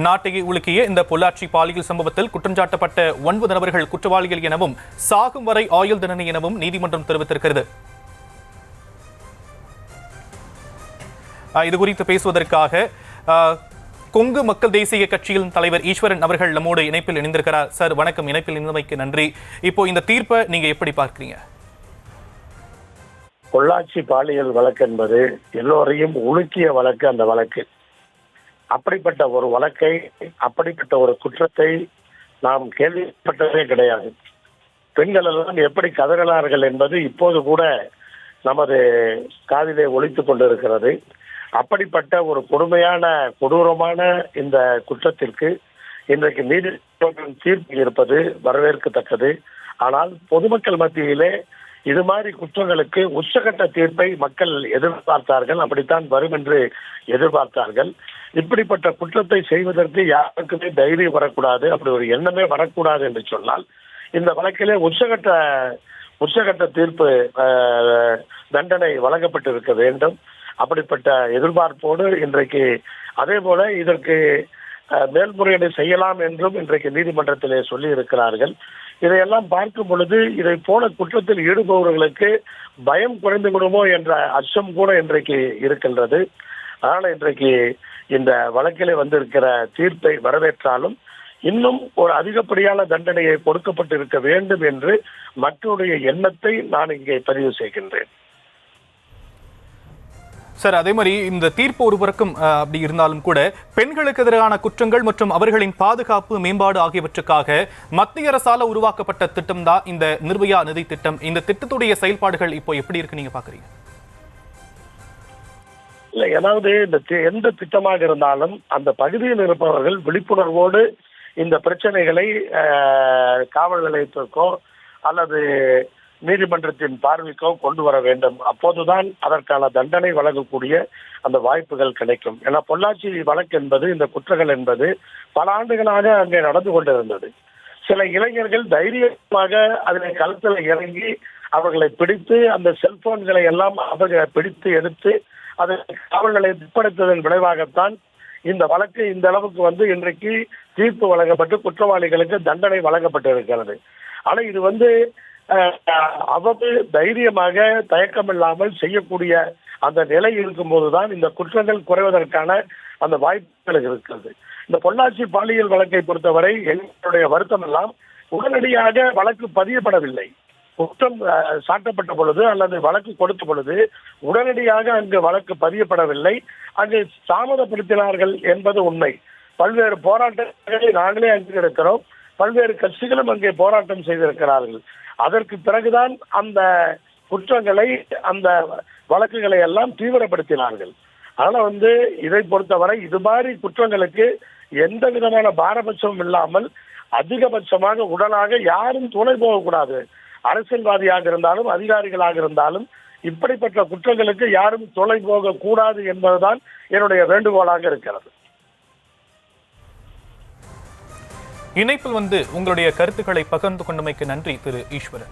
நாட்டையே உலுக்கிய இந்த பொள்ளாச்சி பாலியல் சம்பவத்தில் குற்றஞ்சாட்டப்பட்ட 9 நபர்கள் குற்றவாளிகள் எனவும் சாகும் வரை ஆயுள் தண்டனை எனவும் நீதிமன்றம் தெரிவித்திருக்கிறது. இது குறித்து பேசுவதற்காக கொங்கு மக்கள் தேசிய கட்சியின் தலைவர் ஈஸ்வரன் அவர்கள் நம்மோடு இணைப்பில் இணைந்திருக்கிறார். சார் வணக்கம், இணைப்பில் இணைந்தமைக்கு நன்றி. இப்போ இந்த தீர்ப்பை நீங்க எப்படி பார்க்கிறீங்க? பொள்ளாச்சி பாலியல் வழக்கு என்பது எல்லோரையும் உலுக்கிய வழக்கு. அந்த வழக்கு அப்படிப்பட்ட ஒரு வழக்கை, அப்படிப்பட்ட ஒரு குற்றத்தை நாம் கேள்விப்பட்டதே கிடையாது. பெண்கள் எல்லாம் எப்படி கதறினார்கள் என்பது இப்போது கூட நமது காதிலே ஒலித்துக் கொண்டிருக்கிறது. அப்படிப்பட்ட ஒரு கொடுமையான கொடூரமான இந்த குற்றத்திற்கு இன்றைக்கு நீதிமன்றம் தீர்ப்பு இருப்பது வரவேற்கத்தக்கது. ஆனால் பொதுமக்கள் மத்தியிலே இது மாதிரி குற்றங்களுக்கு உச்சகட்ட தீர்ப்பை மக்கள் எதிர்பார்த்தார்கள். அப்படித்தான் வரும் என்று எதிர்பார்த்தார்கள். இப்படிப்பட்ட குற்றத்தை செய்வதற்கு யாருக்குமே தைரியம் வரக்கூடாது, அப்படி ஒரு எண்ணமே வரக்கூடாது என்று சொன்னால் இந்த வழக்கிலே உச்சகட்ட தீர்ப்பு தண்டனை வழங்கப்பட்டிருக்க வேண்டும். அப்படிப்பட்ட எதிர்பார்ப்போடு இன்றைக்கு அதே போல இதற்கு மேல்முறையீடு செய்யலாம் என்றும் இன்றைக்கு நீதிமன்றத்திலே சொல்லி இருக்கிறார்கள். இதையெல்லாம் பார்க்கும் பொழுது இதை போல குற்றத்தில் ஈடுபவர்களுக்கு பயம் குறைந்து விடுமோ என்ற அச்சம் கூட இன்றைக்கு இருக்கின்றது. அதனால இன்றைக்கு இந்த வழக்கிலே வந்திருக்கிற தீர்ப்பை வரவேற்றாலும் இன்னும் ஒரு அதிகப்படியான தண்டனையை கொடுக்கப்பட்டிருக்க வேண்டும் என்று மக்களுடைய எண்ணத்தை நான் இங்கே பதிவு செய்கின்றேன். சார், அதே மாதிரி இந்த தீர்ப்பு ஒரு பக்கம் அப்படி இருந்தாலும் கூட பெண்களுக்கு எதிரான குற்றங்கள் மற்றும் அவர்களின் பாதுகாப்பு மேம்பாடு ஆகியவற்றுக்காக மத்திய அரசால உருவாக்கப்பட்ட திட்டம் தான் இந்த நிர்பயா நிதி திட்டம். இந்த திட்டத்துடைய செயல்பாடுகள் இப்போ எப்படி இருக்கு நீங்க பாக்குறீங்க? இல்ல, ஏதாவது இந்த எந்த திட்டமாக இருந்தாலும் அந்த பகுதியில் இருப்பவர்கள் விழிப்புணர்வோடு இந்த பிரச்சனைகளை காவல் நிலையத்திற்கோ அல்லது நீதிமன்றத்தின் பார்வைக்கோ கொண்டு வர வேண்டும். அப்போதுதான் அதற்கான தண்டனை வழங்கக்கூடிய அந்த வாய்ப்புகள் கிடைக்கும். ஏன்னா பொள்ளாச்சி வழக்கு என்பது, இந்த குற்றங்கள் என்பது பல ஆண்டுகளாக அங்கே நடந்து கொண்டிருந்தது. சில இளைஞர்கள் தைரியமாக அதில் களத்தில் இறங்கி அவர்களை பிடித்து அந்த செல்போன்களை எல்லாம் அவர்களை பிடித்து எடுத்து அதை காவல் நிலையத்தில் ஒப்படைத்ததன் விளைவாகத்தான் இந்த வழக்கு இந்த அளவுக்கு இன்றைக்கு தீர்ப்பு வழங்கப்பட்டு குற்றவாளிகளுக்கு தண்டனை வழங்கப்பட்டிருக்கிறது. ஆனால் இது அவ்வளவு தைரியமாக தயக்கமில்லாமல் செய்யக்கூடிய அந்த நிலை இருக்கும்போதுதான் இந்த குற்றங்கள் குறைவதற்கான அந்த வாய்ப்புகள் இருக்கிறது. இந்த பொள்ளாச்சி பாலியல் வழக்கை பொறுத்தவரை எங்களுடைய வருத்தம் எல்லாம் உடனடியாக வழக்கு பதியப்படவில்லை. குற்றம் சாட்டப்பட்ட பொழுது அல்லது வழக்கு கொடுத்த பொழுது உடனடியாக அங்கு வழக்கு பதியப்படவில்லை. அங்கு தாமதப்படுத்தினார்கள் என்பது உண்மை. பல்வேறு போராட்டங்களை நாங்களே அங்கீகரிக்கிறோம். பல்வேறு கட்சிகளும் அங்கே போராட்டம் செய்திருக்கிறார்கள். அதற்கு பிறகுதான் அந்த குற்றங்களை, அந்த வழக்குகளை எல்லாம் தீவிரப்படுத்தினார்கள். அதனால இதை பொறுத்தவரை இது மாதிரி குற்றங்களுக்கு எந்த விதமான பாரபட்சமும் இல்லாமல் அதிகபட்சமாக உடனாக யாரும் துணை போகக்கூடாது. அரசியல்வாதியாக இருந்தாலும் அதிகாரிகளாக இருந்தாலும் இப்படிப்பட்ட குற்றங்களுக்கு யாரும் துணை போகக்கூடாது என்பதுதான் என்னுடைய வேண்டுகோளாக இருக்கிறது. இணைப்பில் உங்களுடைய கருத்துக்களை பகிர்ந்து கொண்டமைக்கு நன்றி திரு ஈஸ்வரன்.